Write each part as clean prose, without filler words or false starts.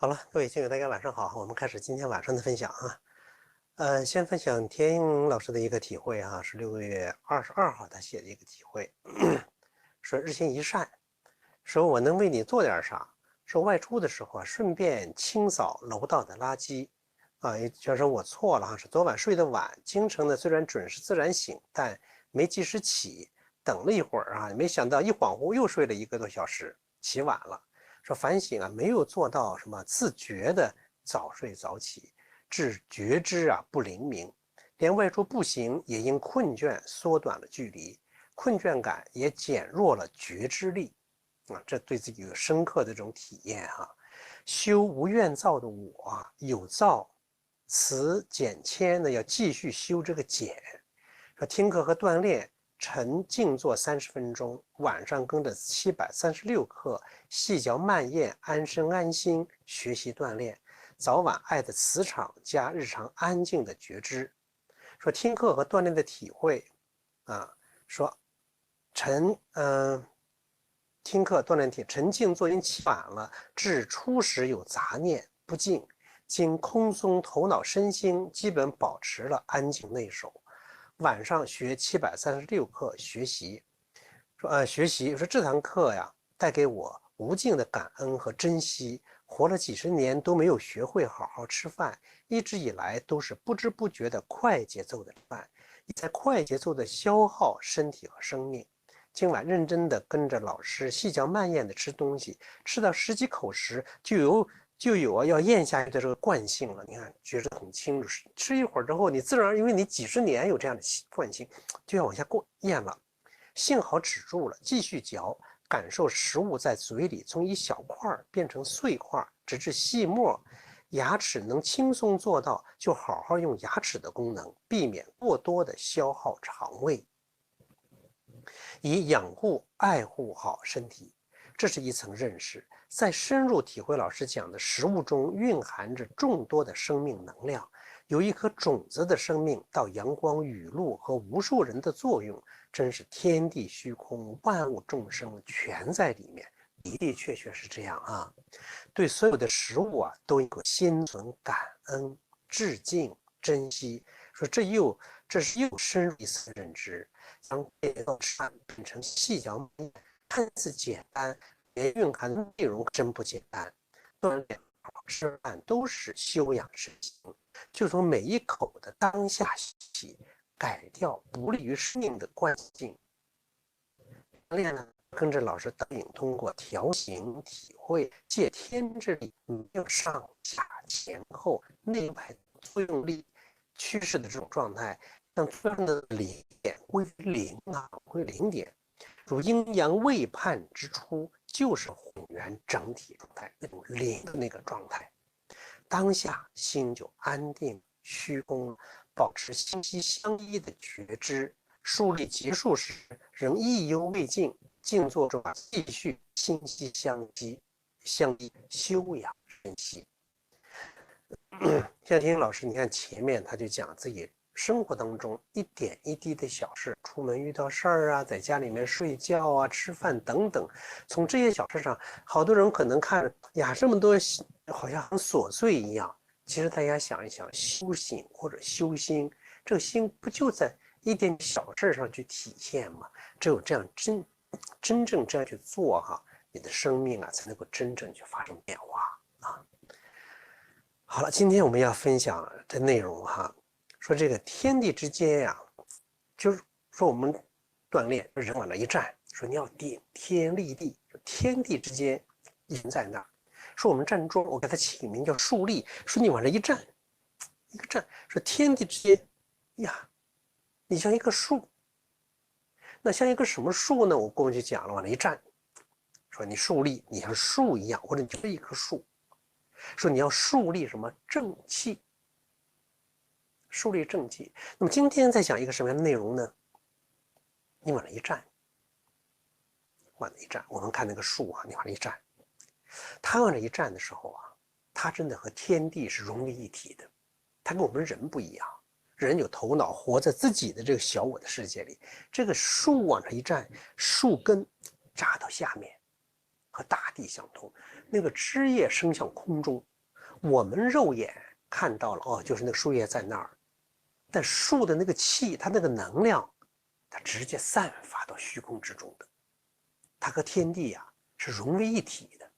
好了，各位亲友，大家晚上好，我们开始今天晚上的分享啊。先分享田英老师的一个体会啊，是6月22号他写的一个体会，说日行一善，说我能为你做点啥？说外出的时候啊，顺便清扫楼道的垃圾啊，也就是说我错了哈，是昨晚睡得晚，清晨呢虽然准时自然醒，但没及时起，等了一会儿啊，没想到一恍惚又睡了1个多小时，起晚了。说反省啊，没有做到什么自觉的早睡早起，致觉知啊不灵敏，连外出步行也因困倦缩短了距离，困倦感也减弱了觉知力啊，这对自己有深刻的这种体验哈。修无愿造的我啊，有造此减谦呢，要继续修这个减。说听课和锻炼，晨静坐30分钟，晚上跟着736课，细嚼慢咽，安身安心学习锻炼，早晚爱的磁场加日常安静的觉知。说听课和锻炼的体会啊，说听课锻炼晨静坐因起晚了，至初时有杂念不静，经空松头脑身心，基本保持了安静内守。晚上学736课学习，说这堂课呀，带给我无尽的感恩和珍惜。活了几十年都没有学会好好吃饭，一直以来都是不知不觉的快节奏的饭，在快节奏的消耗身体和生命。今晚认真的跟着老师细嚼慢咽的吃东西，吃到10几口时就有要咽下去的这个惯性了。你看，觉得很清楚，吃一会儿之后，你自然因为你几十年有这样的惯性，就要往下咽了。幸好止住了，继续嚼，感受食物在嘴里从一小块变成碎块，直至细末。牙齿能轻松做到，就好好用牙齿的功能，避免过多的消耗肠胃，以养护、爱护好身体。这是一层认识，在深入体会老师讲的食物中蕴含着众多的生命能量，有一颗种子的生命到阳光、雨露和无数人的作用，真是天地虚空、万物众生全在里面，的的确确是这样啊。对所有的食物啊，都应该心存感恩、致敬、珍惜。说这是又深入一层认知，将这道饭变成细嚼慢咽，看似简单，也蕴含的内容真不简单。锻炼、吃饭都是修养身心，就从每一口的当下起，改掉不利于生命的惯性。锻炼呢，跟着老师导引，通过调形体会，借天之力，没有上下前后内外作用力趋势的这种状态，让作用的零点归零啊，归零点，如阴阳未判之初，就是混元整体状态，那种零的那个状态。当下心就安定虚空，保持心息相依的觉知。树立结束时，仍意犹未尽，静坐中继续心息相依，修养身心。像听老师，你看前面他就讲自己生活当中一点一滴的小事，出门遇到事儿啊，在家里面睡觉啊、吃饭等等，从这些小事上，好多人可能看呀这么多好像很琐碎一样，其实大家想一想，修行或者修心，这个心不就在一点小事上去体现吗？只有这样真正这样去做哈，你的生命啊才能够真正去发生变化啊。好了，今天我们要分享的内容哈，说这个天地之间呀，就是说我们锻炼人往那一站，说你要顶天立地，天地之间人在那儿。说我们站桩，我给它起名叫竖立，说你往这一站，一个站，说天地之间呀，你像一个树，那像一个什么树呢？我过去讲了，往那一站，说你竖立，你像树一样，或者你就是一棵树。说你要树立什么正气，树立正气。那么今天在讲一个什么样的内容呢？你往那一站，往那一站，我们看那个树啊，你往那一站，它往那一站的时候啊，它真的和天地是融为一体的。它跟我们人不一样，人有头脑，活在自己的这个小我的世界里。这个树往这一站，树根扎到下面，和大地相通，那个枝叶升向空中，我们肉眼看到了，哦，就是那个树叶在那儿，但树的那个气，它那个能量，它直接散发到虚空之中的，它和天地呀是融为一体的。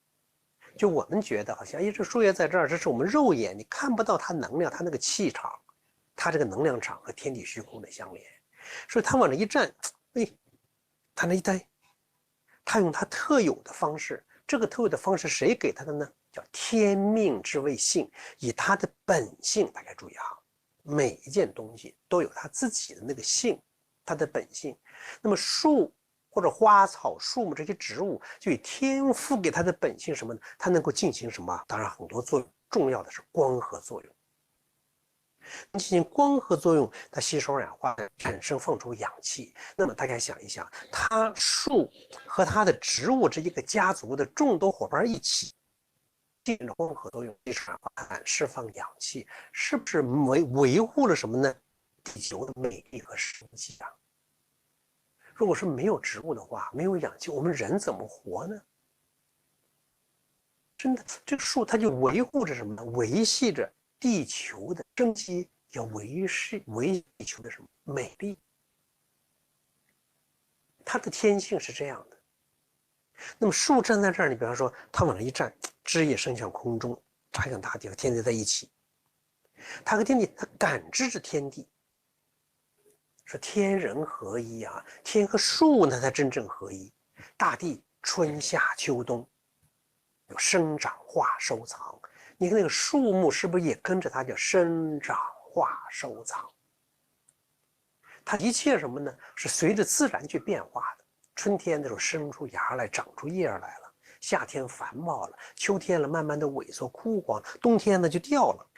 就我们觉得好像，哎，这树叶在这儿，这是我们肉眼你看不到它能量，它那个气场，它这个能量场和天地虚空的相连，所以它往那一站，哎，它那一呆，它用它特有的方式，这个特有的方式谁给它的呢？叫天命之谓性，以它的本性，大家注意啊，每一件东西都有它自己的那个性，它的本性。那么树或者花草树木这些植物，就以天赋给它的本性什么呢？它能够进行什么？当然很多作用，重要的是光合作用。进行光合作用，它吸收二氧化碳，产生放出氧气。那么大家想一想，它树和它的植物这一个家族的众多伙伴一起进行了光合作用，吸收二氧化碳，释放氧气，是不是维护了什么呢？地球的美丽和生机啊！如果说没有植物的话，没有氧气，我们人怎么活呢？真的，这个树它就维护着什么呢？维系着地球的生机，要维系地球的什么美丽？它的天性是这样的。那么树站在这儿，你比方说它往那一站，枝叶伸向空中，它跟大地和天地在一起，它和天地，它感知着天地。说天人合一啊，天和树呢才真正合一。大地春夏秋冬有生长化收藏，你看那个树木是不是也跟着它叫生长化收藏？它一切什么呢？是随着自然去变化的。春天的时候生出芽来，长出叶来了；夏天繁茂了，秋天了慢慢的萎缩枯黄，冬天呢就掉了。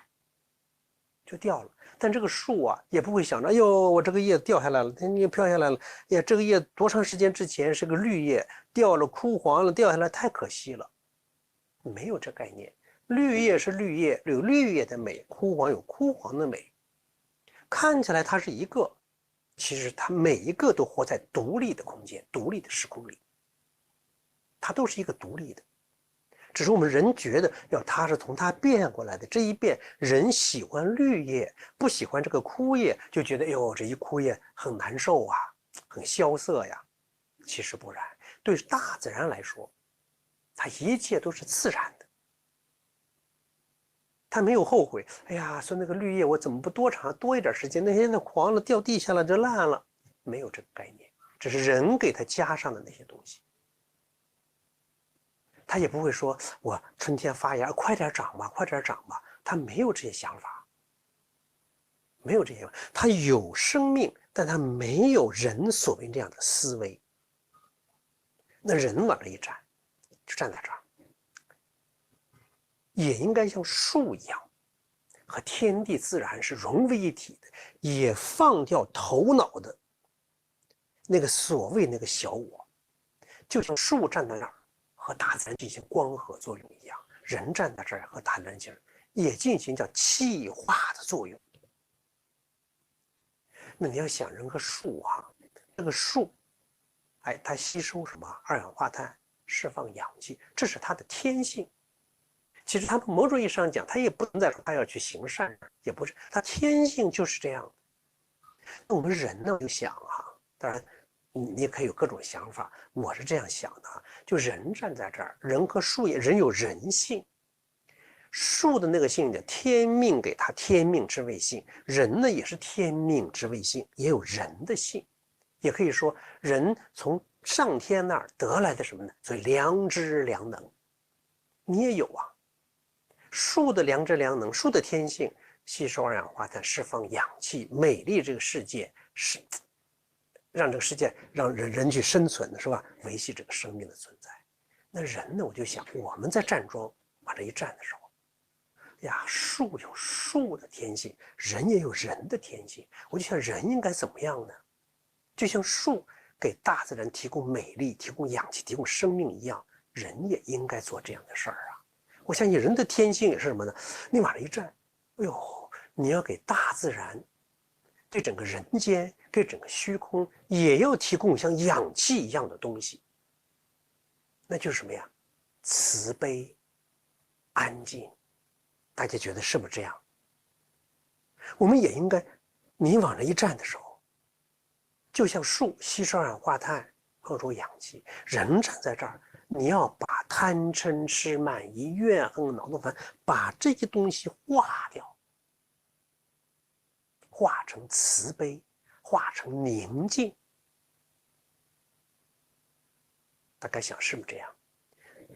但这个树啊，也不会想着，哎呦，我这个叶掉下来了，你飘下来了，呀，这个叶多长时间之前是个绿叶，掉了枯黄了，掉下来太可惜了，没有这概念。绿叶是绿叶，有绿叶的美；枯黄有枯黄的美。看起来它是一个，其实它每一个都活在独立的空间、独立的时空里，它都是一个独立的。只是我们人觉得它是从它变过来的，这一变，人喜欢绿叶，不喜欢这个枯叶，就觉得哎呦，这一枯叶很难受啊，很萧瑟呀。其实不然，对大自然来说，它一切都是自然的，它没有后悔。哎呀，说那个绿叶我怎么不多一点时间？那天那黄了掉地下了就烂了，没有这个概念，这是人给它加上的那些东西。他也不会说我春天发芽，快点长吧，快点长吧。他没有这些想法，没有这些。他有生命，但他没有人所谓这样的思维。那人往这一站，就站在这儿，也应该像树一样，和天地自然是融为一体的，也放掉头脑的那个所谓那个小我，就像树站在那儿。和大自然进行光合作用一样，人站在这儿和大自然也进行叫气化的作用。那你要想人和树啊，这个树，哎，它吸收什么二氧化碳，释放氧气，这是它的天性。其实它某种意义上讲，它也不能再说它要去行善，也不是，它天性就是这样。那我们人呢，就想啊，当然。你也可以有各种想法，我是这样想的啊，就人站在这儿，人和树也，人有人性，树的那个性的天命给他天命之谓性，人呢也是天命之谓性，也有人的性，也可以说人从上天那儿得来的什么呢？所以良知良能，你也有啊。树的良知良能，树的天性吸收二氧化碳，释放氧气，美丽这个世界是。让这个世界让人去生存的是吧？维系这个生命的存在。那人呢？我就想我们在站桩往这一站的时候，呀，树有树的天性，人也有人的天性。我就想人应该怎么样呢？就像树给大自然提供美丽、提供氧气、提供生命一样，人也应该做这样的事儿啊。我相信人的天性也是什么呢？你往这一站，哎呦，你要给大自然。对整个人间，对整个虚空，也要提供像氧气一样的东西，那就是什么呀？慈悲、安静、大家觉得是不是这样？我们也应该，你往这一站的时候，就像树吸收二氧化碳，呼出氧气，人站在这儿，你要把贪嗔痴慢疑怨恨恼怒烦，把这些东西化掉，化成慈悲，化成宁静。大概想是不是这样？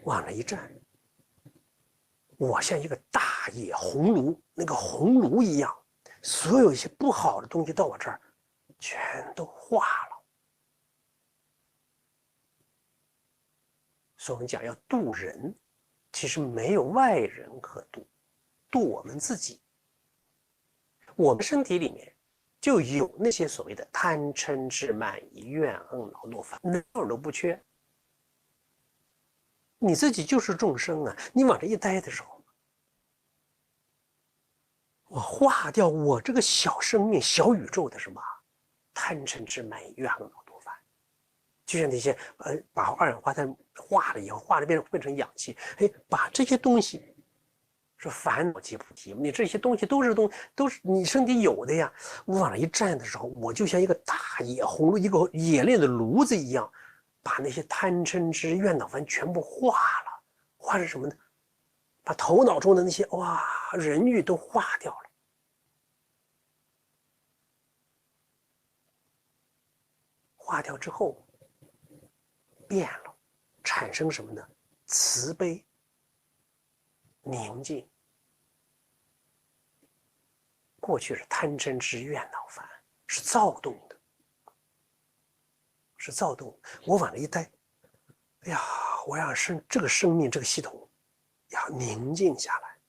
往那一站，我像一个大野红炉，那个红炉一样，所有一些不好的东西到我这儿，全都化了。所以我们讲要度人，其实没有外人可度，度我们自己。我们身体里面就有那些所谓的贪嗔痴慢疑怨恨恼怒烦，哪儿都不缺。你自己就是众生啊！你往这一待的时候，我化掉我这个小生命、小宇宙的什么贪嗔痴慢疑怨恨恼怒烦，就像那些把二氧化碳化了以后，化了变成氧气，把这些东西是烦恼即菩提。你这些东西都是你身体有的呀。我往那一站的时候，我就像一个大野红炉、一个冶炼的炉子一样。把那些贪嗔痴怨恼烦全部化了，化成什么呢？把头脑中的那些人欲都化掉了。化掉之后，变了，产生什么呢？慈悲、宁静。过去是贪嗔痴怨恼烦，是躁动的。是躁动，我往那一待，哎呀，我要这个生命这个系统要宁静下来。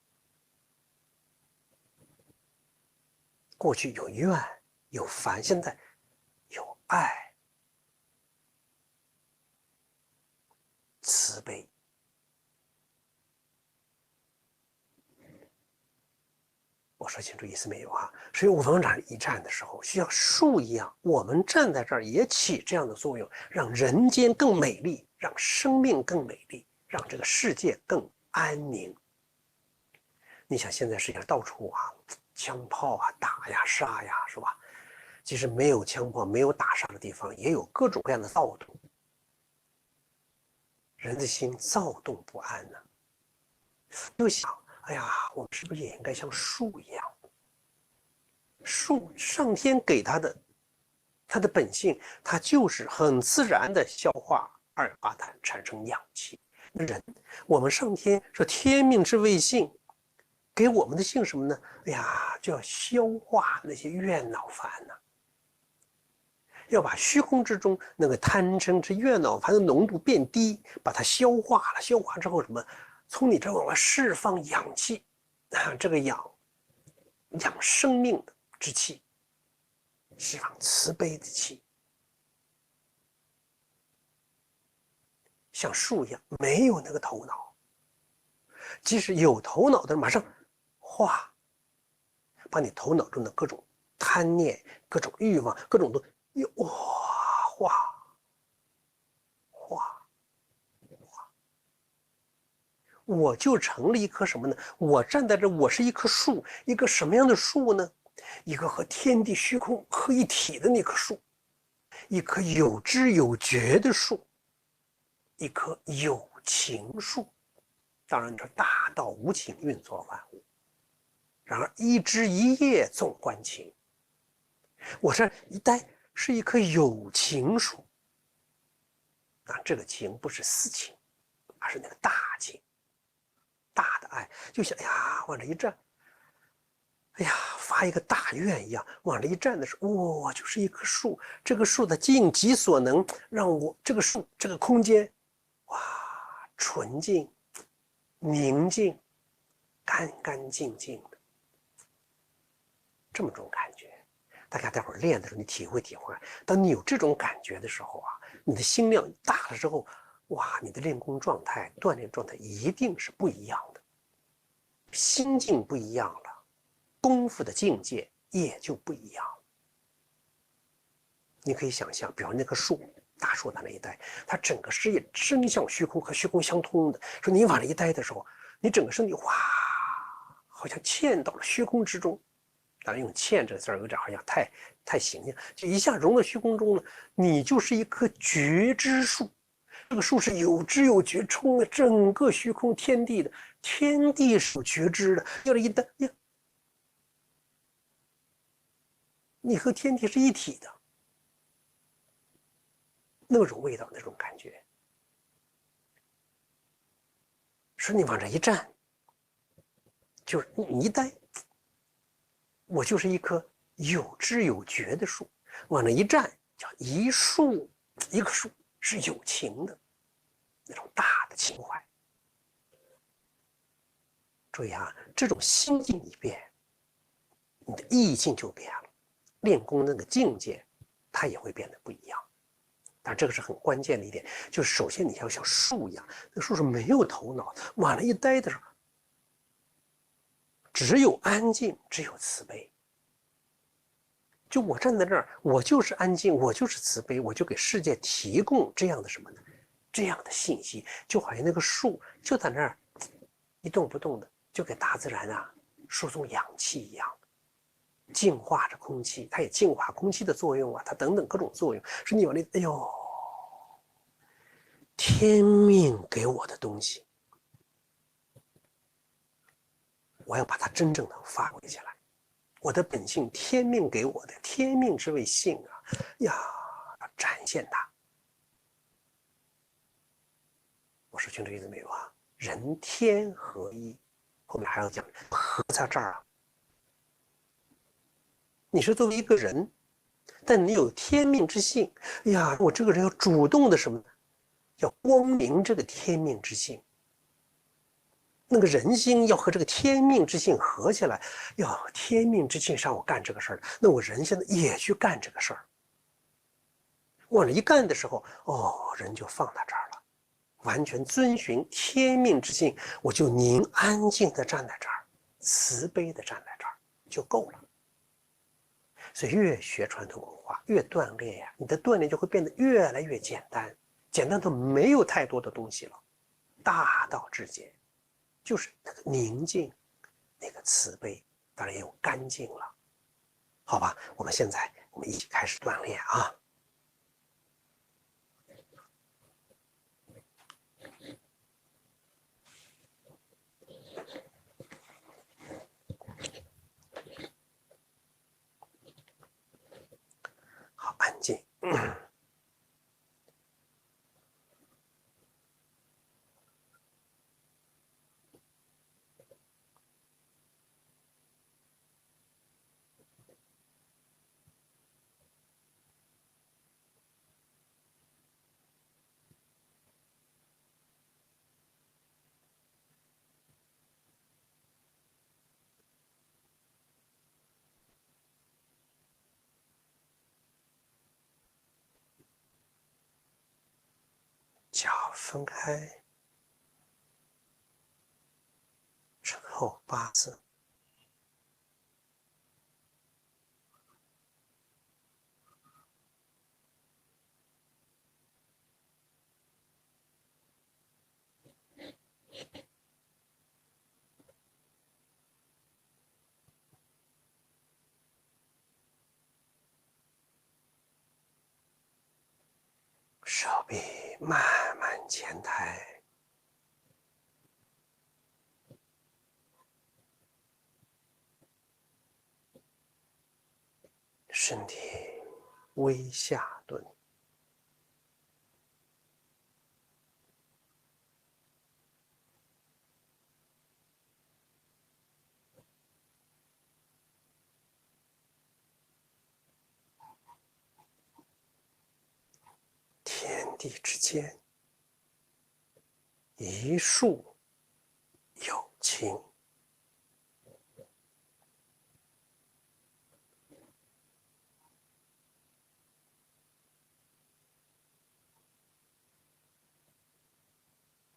过去有怨有烦，现在有爱、慈悲。我说清楚意思没有啊？所以我往这一站的时候，就像树一样，我们站在这儿也起这样的作用，让人间更美丽，让生命更美丽，让这个世界更安宁。你想现在世界上到处枪炮打呀杀呀，是吧？即使没有枪炮没有打杀的地方，也有各种各样的躁动，人的心躁动不安呢。就想，哎呀，我们是不是也应该像树一样？树，上天给它的本性，它就是很自然的消化二氧化碳，产生氧气。人，我们上天说天命之谓性，给我们的性什么呢？哎呀，就要消化那些怨恼烦呢，要把虚空之中那个贪嗔痴怨恼烦的浓度变低，把它消化了。消化之后什么？从你这往外释放氧气，这个养生命之气，释放慈悲的气，像树一样，没有那个头脑。即使有头脑的，马上化，把你头脑中的各种贪念、各种欲望、各种都化。我就成了一棵什么呢？我站在这，我是一棵树，一个什么样的树呢？一个和天地虚空合一体的那棵树，一棵有知有觉的树，一棵有情树。当然，你说大道无情运作万物，然而一枝一叶纵观情。我这一待是一棵有情树这个情不是私情，而是那个大情。大的爱，就想往这一站，发一个大愿一样，往这一站的时候，我就是一棵树，这个树的尽己所能，让我这个树这个空间，纯净、宁静、干干净净的，这么种感觉。大家待会儿练的时候，你体会体会。当你有这种感觉的时候你的心量大了之后，你的练功状态、锻炼状态一定是不一样的，心境不一样了，功夫的境界也就不一样了。你可以想象，比如那棵树，大树在那一待，它整个事业伸向虚空，和虚空相通的。说你往那一待的时候，你整个身体好像嵌到了虚空之中。当然，用"嵌"这个字儿有点好像太形象，就一下融到虚空中了。你就是一棵觉知树，这个树是有知有觉，充了整个虚空天地的。天地是有觉知的，要是一旦呀，你和天地是一体的，那种味道，那种感觉，说你往这一站，就是你一呆，我就是一棵有知有觉的树，往那一站，叫一树，一棵树是有情的，那种大的情怀。注意啊，这种心境一变，你的意境就变了，练功那个境界，它也会变得不一样。但这个是很关键的一点，就是首先你要像树一样，那树是没有头脑，往那一呆的时候，只有安静，只有慈悲。就我站在这儿，我就是安静，我就是慈悲，我就给世界提供这样的什么呢？这样的信息，就好像那个树就在那儿一动不动的，就给大自然啊输送氧气一样，净化着空气，它也净化空气的作用啊，它等等各种作用。是你往那，哎呦，天命给我的东西，我要把它真正的发挥起来。我的本性，天命给我的，天命之谓性啊，呀，要展现它。我说清楚意思没有啊？人天合一，后面还要讲合在这儿啊。你是作为一个人，但你有天命之性。哎呀，我这个人要主动的什么呢？要光明这个天命之性。那个人心要和这个天命之性合起来，要天命之性让我干这个事儿，那我人现在也去干这个事儿。往这一干的时候，哦，人就放到这儿了，完全遵循天命之性，我就安静的站在这儿，慈悲的站在这儿就够了。所以越学传统文化，越锻炼呀，你的锻炼就会变得越来越简单，简单到没有太多的东西了，大道至简。就是那个宁静，那个慈悲，当然也有干净了。好吧，我们现在一起开始锻炼啊。好，安静。脚分开，身后8字。手臂慢慢前抬，身体微下蹲。天地之间，一树有情。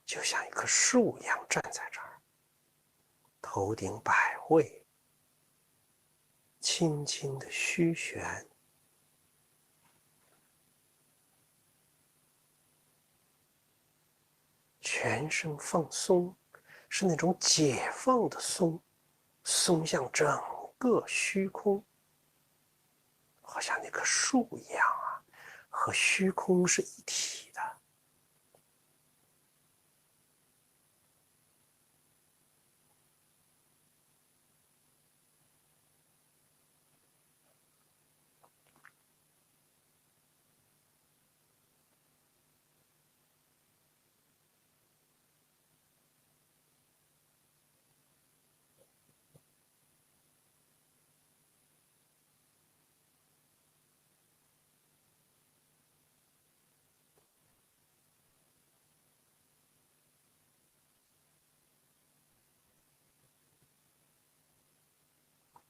就像一棵树一样站在这儿，头顶百会，轻轻的虚悬，全身放松，是那种解放的松，松向整个虚空，好像那棵树一样啊，和虚空是一体的。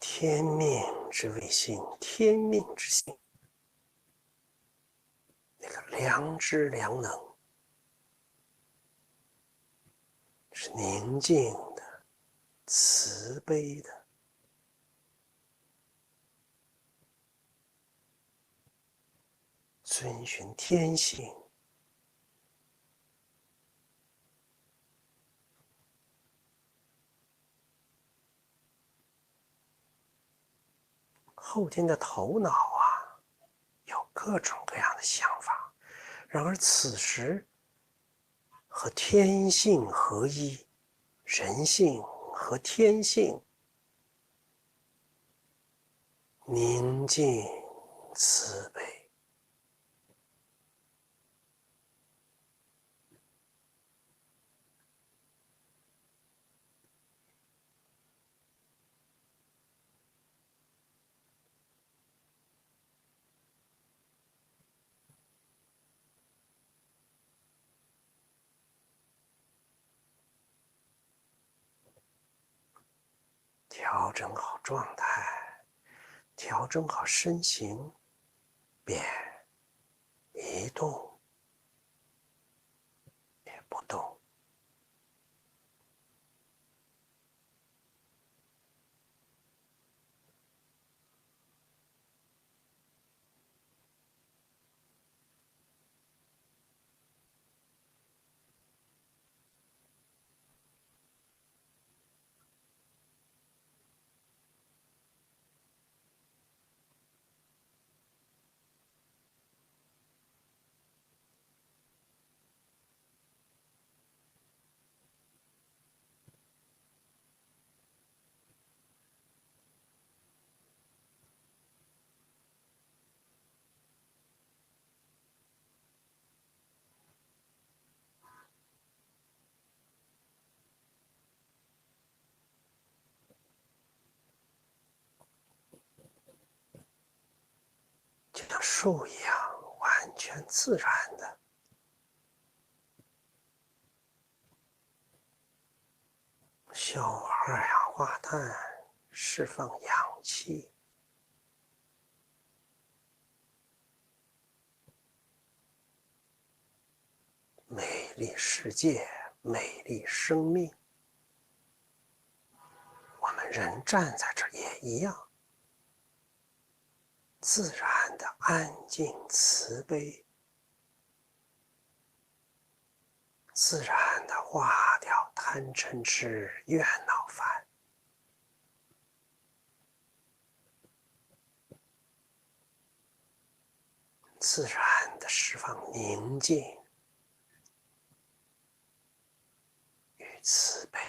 天命之谓性，天命之性，那个良知良能是宁静的、慈悲的，遵循天性。后天的头脑啊，有各种各样的想法，然而此时和天性合一，人性和天性宁静慈悲。调整好状态，调整好身形，便一动也不动。就像树一样，完全自然的消化二氧化碳，释放氧气。美丽世界，美丽生命。我们人站在这儿也一样，自然的安静慈悲，自然的化掉贪嗔痴怨恼烦，自然的释放宁静与慈悲。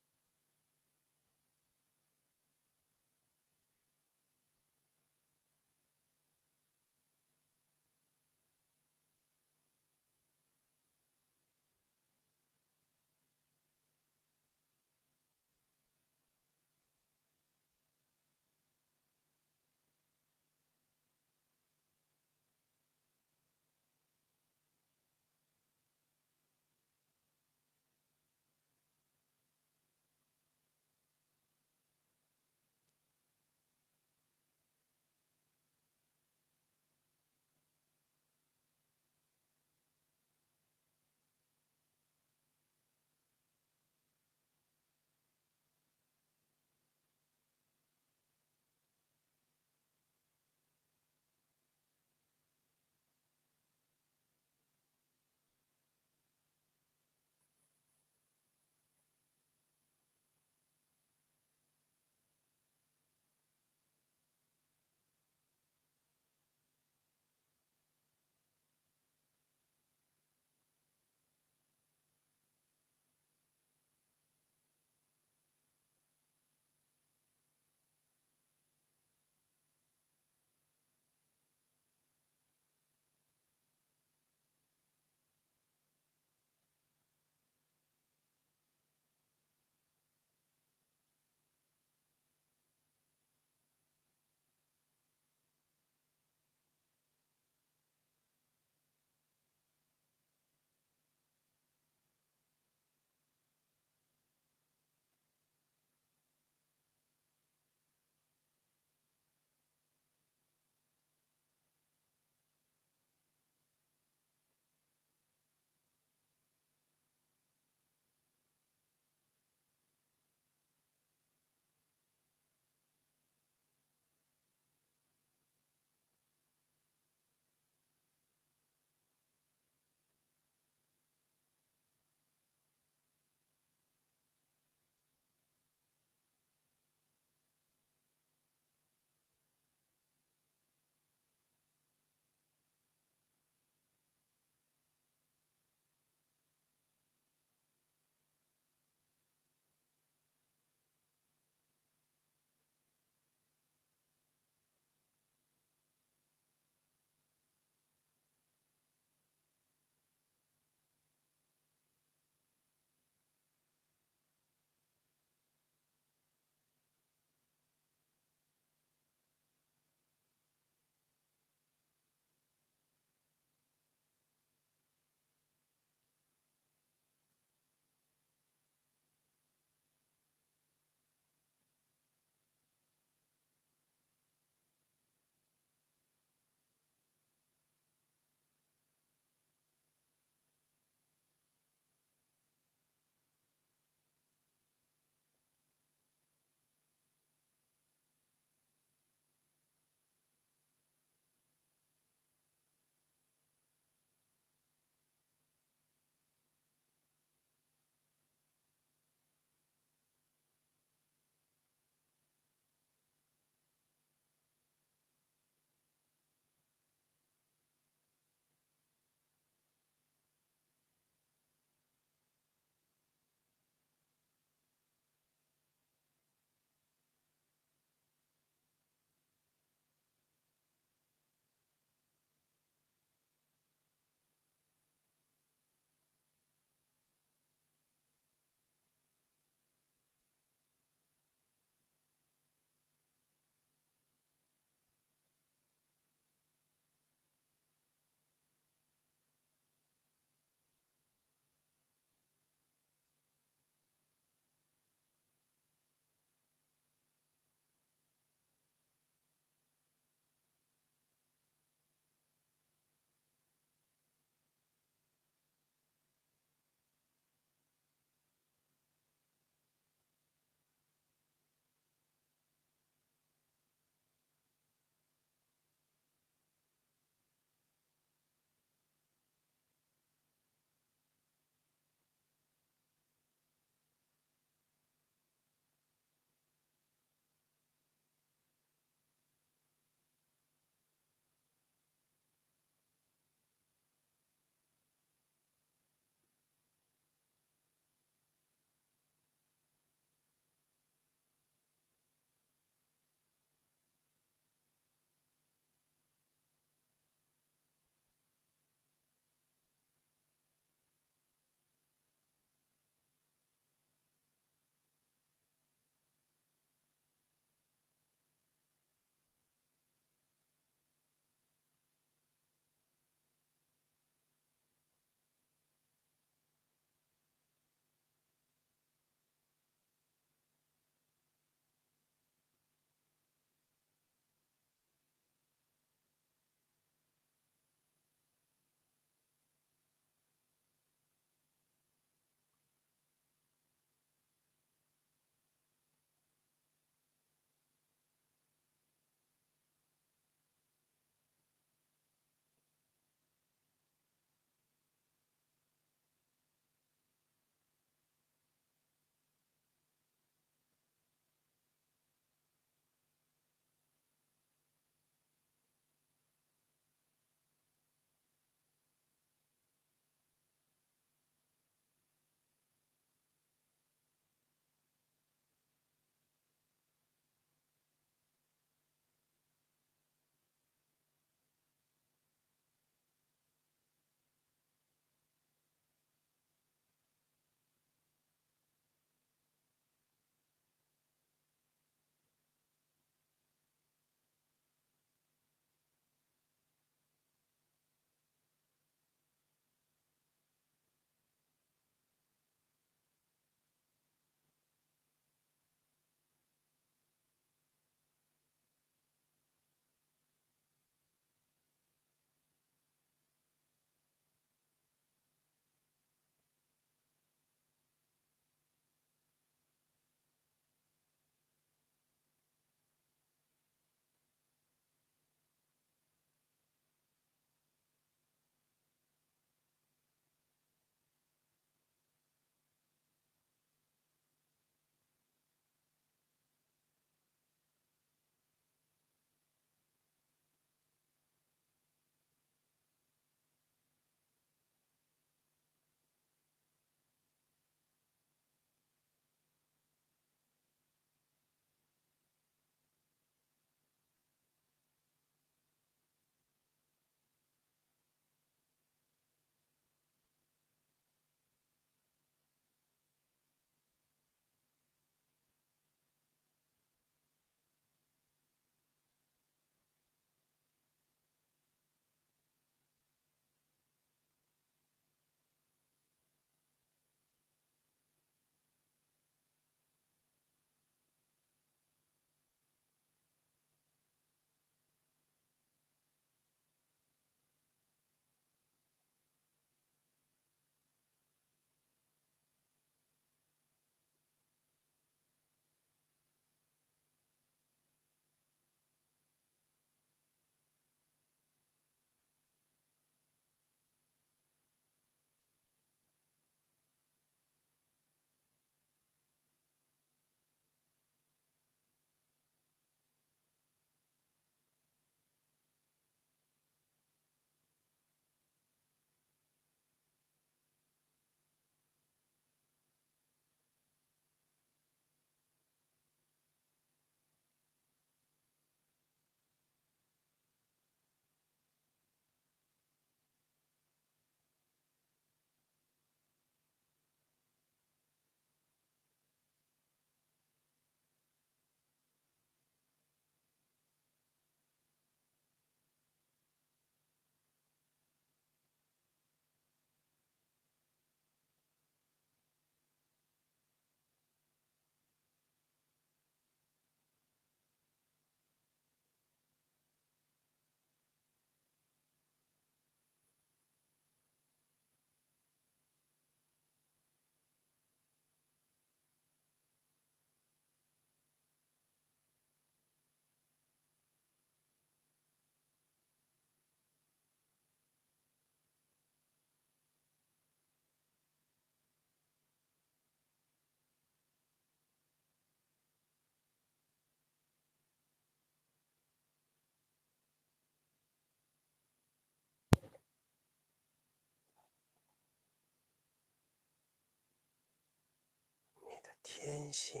天性，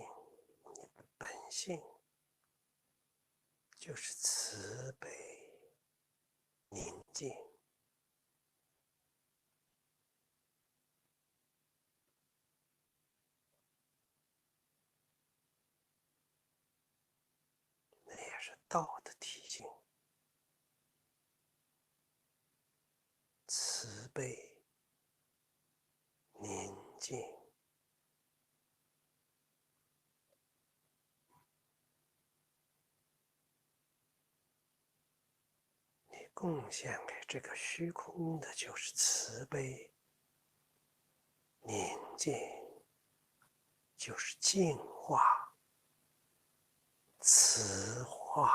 你的本性就是慈悲、宁静。那也是道的体性，慈悲、宁静。你贡献给这个虚空的就是慈悲、宁静，就是净化、慈化。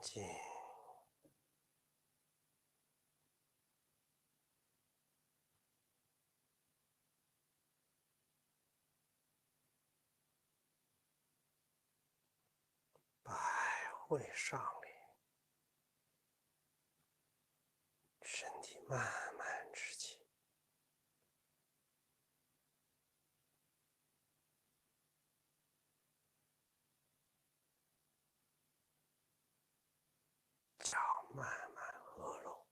静。百会上领，身体慢慢直起，脚慢慢合拢，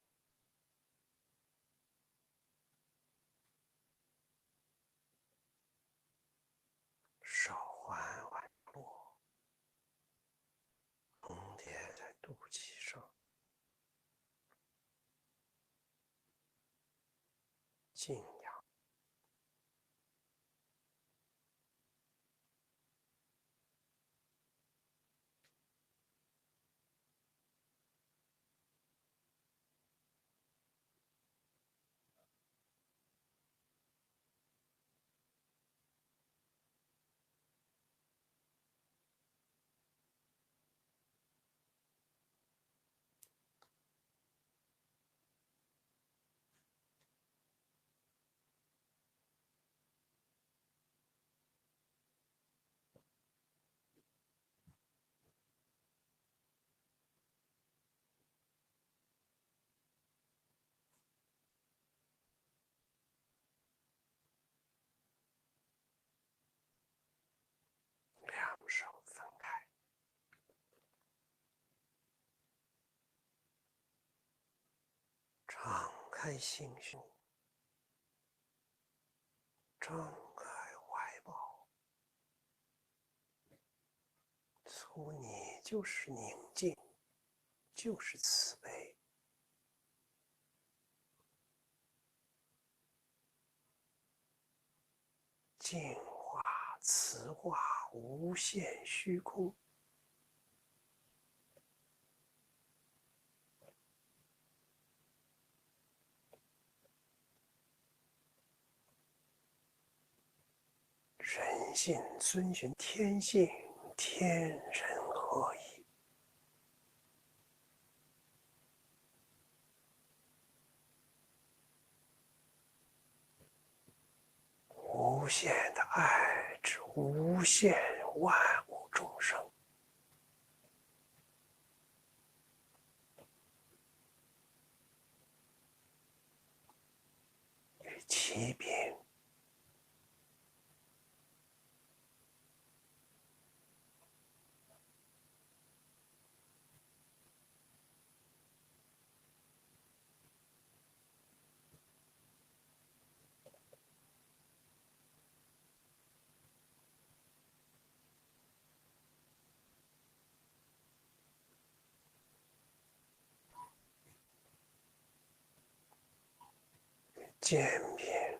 手缓缓落，重叠在肚脐上，静养。两手分开，敞开心胸，张开怀抱。从你就是宁静，就是慈悲。净化、慈化无限虚空。人性遵循天性，天人合一。无限的爱之无限万物众生。与其平。渐变，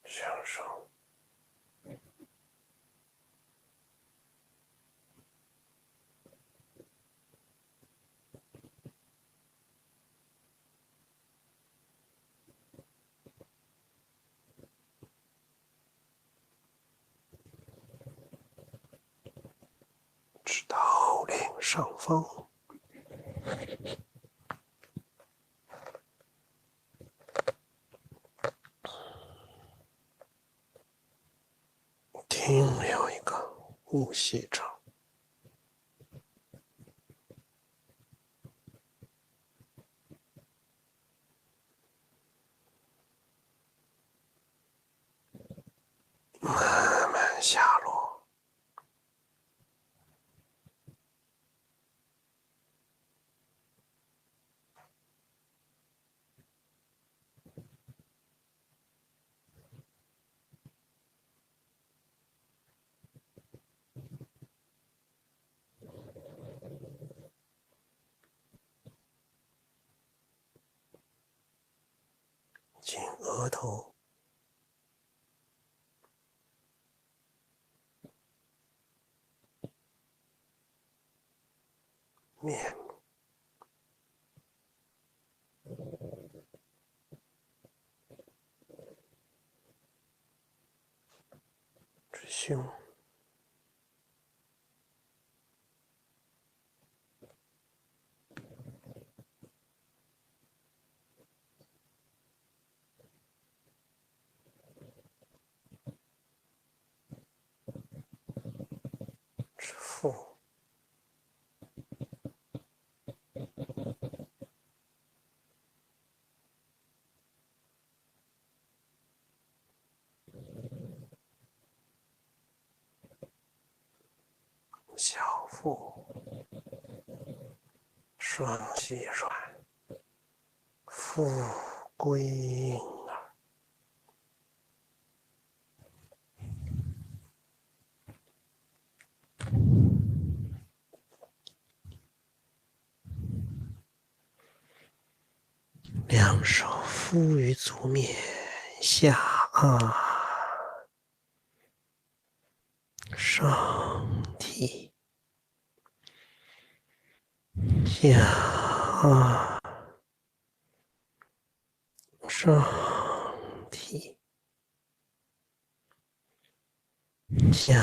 享受。直到领上方，停留一个呼吸场。慢慢下落。头、面部、指胸、指腹、小腹、双膝软，腹归婴儿。两手敷于足面下上提下上提下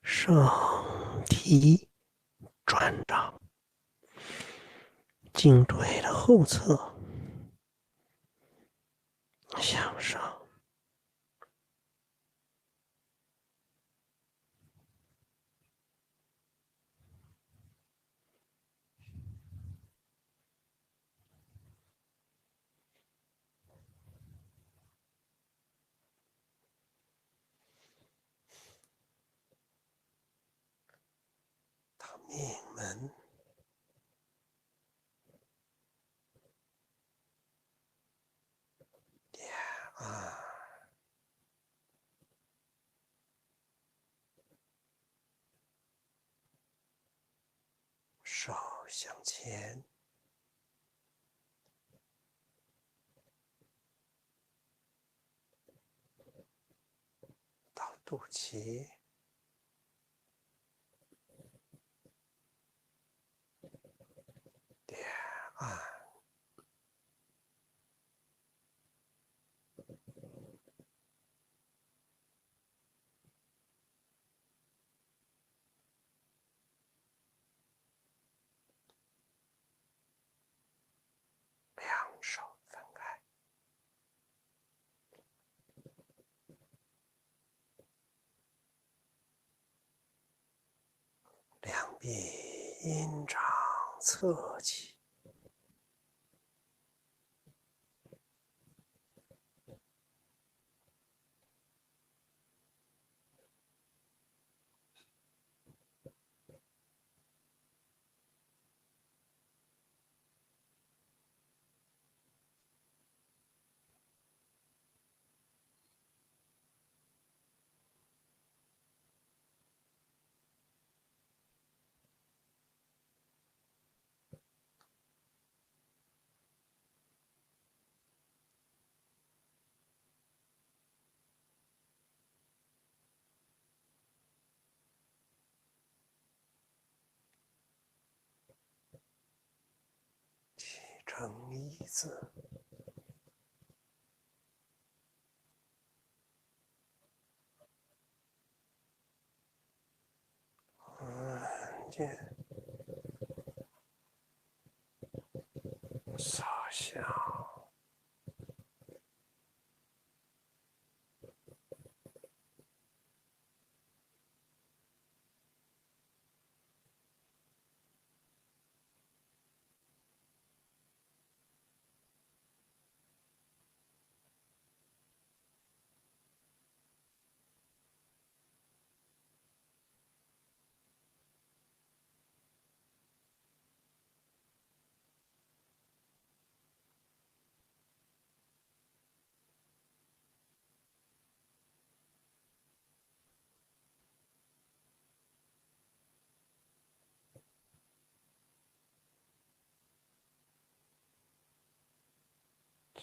上提，转掌颈椎的后侧向上。命门、点手向前，到肚脐，点两手分开，两臂阴掌侧起，起成一字。见扫向，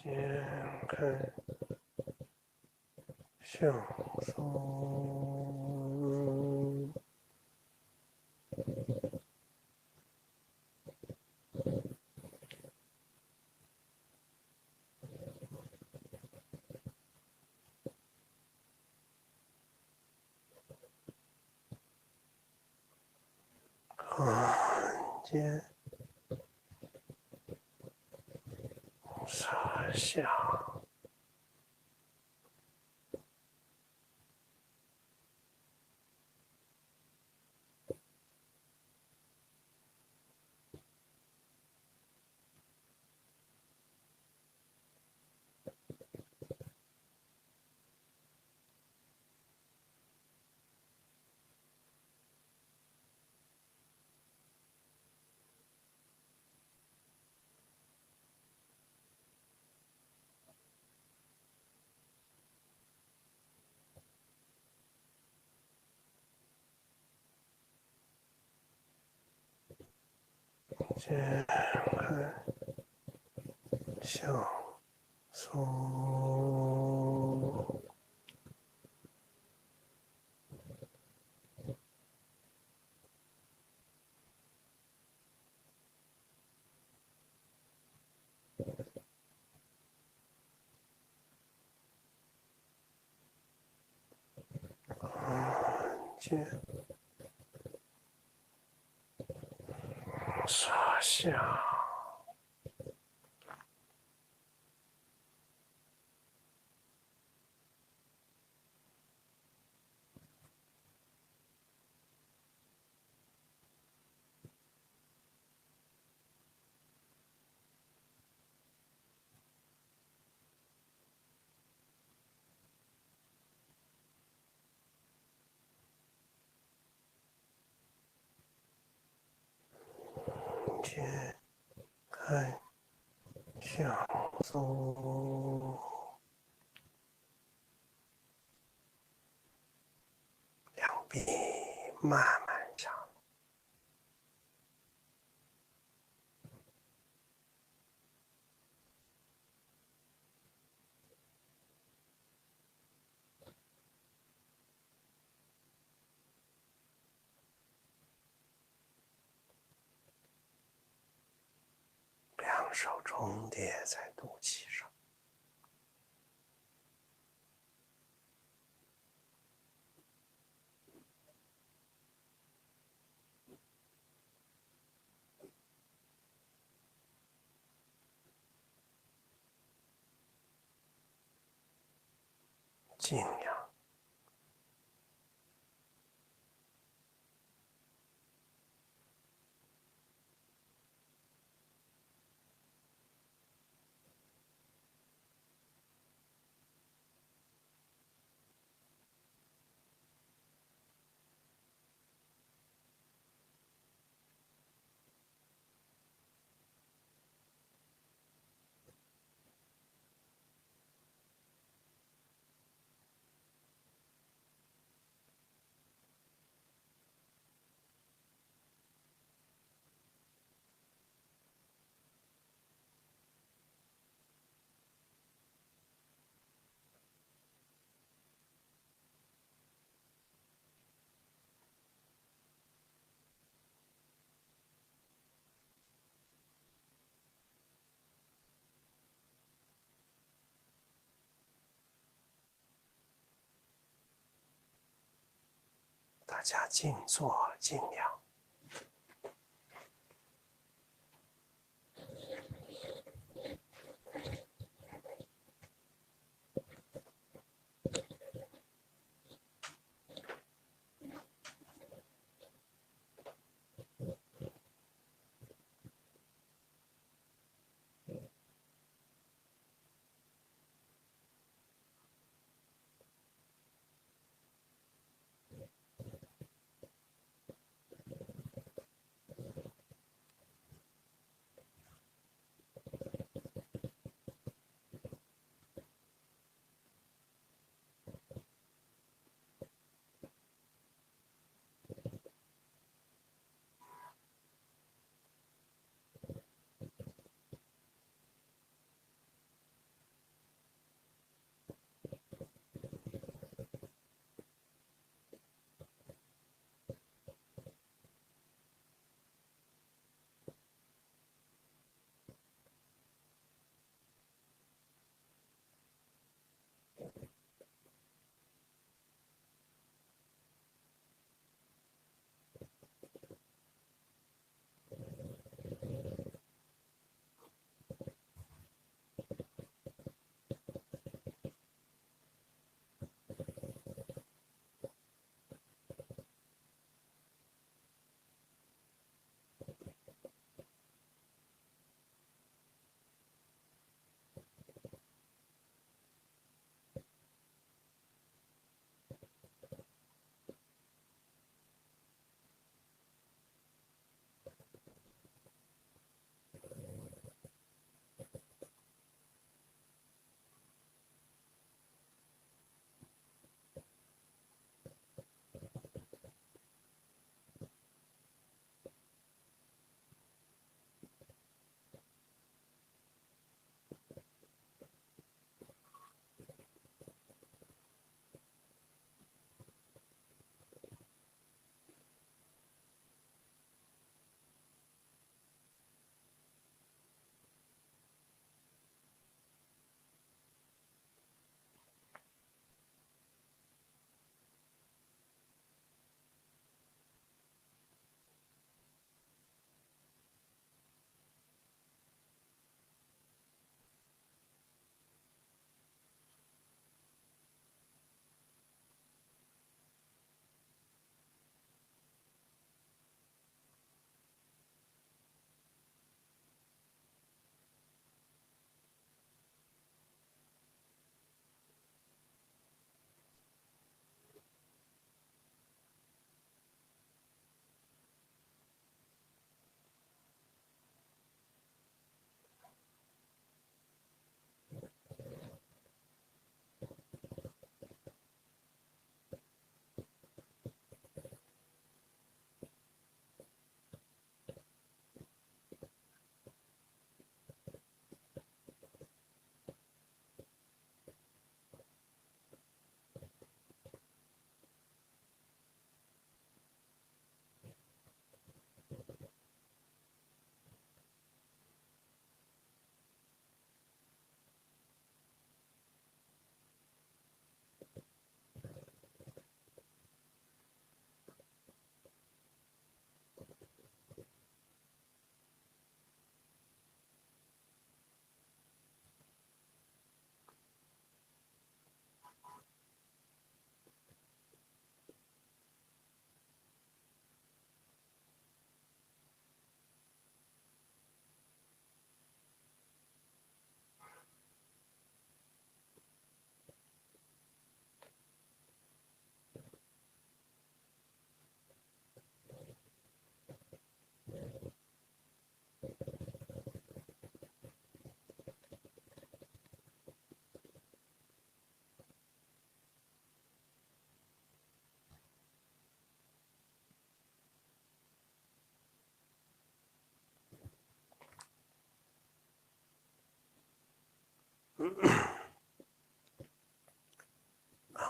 解开向松，看见沙下。解开向松，见沙下。解开向松，两臂慢慢下，两手重叠在肚脐上。静养，大家静坐静养。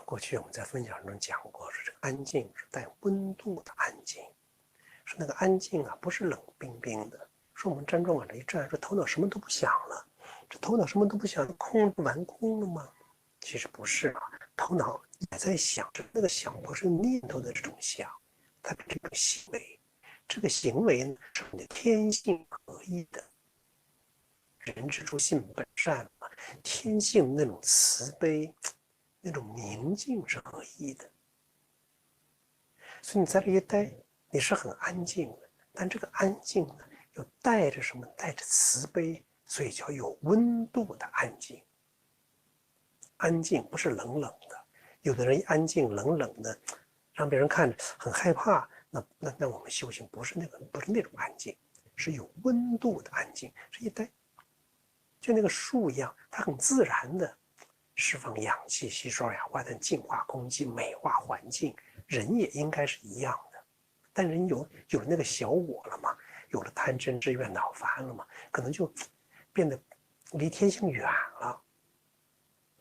过去我们在分享中讲过，说这个安静是带温度的安静，说那个安静啊，不是冷冰冰的。说我们站中往这一站，说头脑什么都不想了，这头脑什么都不想，空不完空了吗？其实不是啊，头脑也在想，那个想不是念头的这种想，它是这种行为。这个行为呢，是你的天性合一的。人之初性本善嘛，天性那种慈悲，那种宁静是合一的。所以你在这一待，你是很安静的，但这个安静呢，又带着什么？带着慈悲，所以叫有温度的安静。安静不是冷冷的，有的人安静冷冷的，让别人看着很害怕。那我们修行不是那种安静，是有温度的安静。这一待，就那个树一样，它很自然的释放氧气，吸收二氧化碳，净化空气，美化环境。人也应该是一样的，但人有了那个小我了嘛，有了贪嗔痴怨恼烦了嘛，可能就变得离天性远了。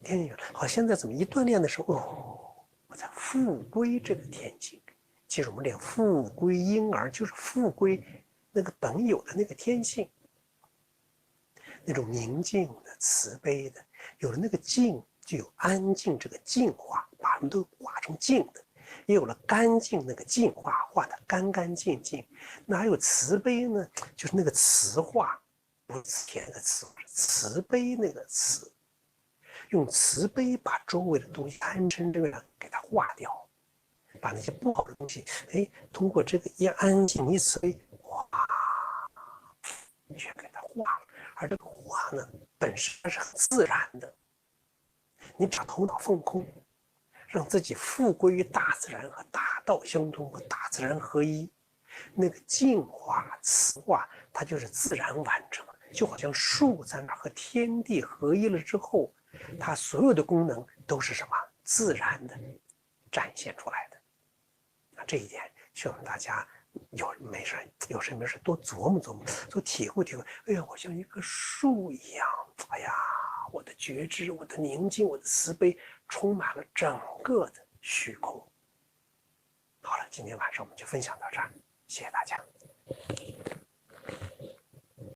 天性远，好，现在怎么一锻炼的时候，我在复归这个天性。其实我们练复归婴儿，就是复归那个本有的那个天性，那种宁静的、慈悲的。有了那个静，就有安静这个净化，把人都化成净的。也有了干净，那个净化化的干干净净。那还有慈悲呢，就是那个慈化，不是慈甜的慈，是慈悲那个慈。用慈悲把周围的东西贪嗔这样给它化掉，把那些不好的东西，通过这个一安静一慈悲，哇，全给它化了。而这个化呢，本身是很自然的。你把头脑放空，让自己复归于大自然，和大道相通，和大自然合一。那个净化、慈化，它就是自然完成。就好像树在那和天地合一了之后，它所有的功能都是什么？自然的展现出来的。那这一点，希望大家有事没事多琢磨琢磨，多体会体会。哎呀，我像一棵树一样，哎呀，我的觉知、我的宁静、我的慈悲，充满了整个的虚空。好了，今天晚上我们就分享到这儿，谢谢大家。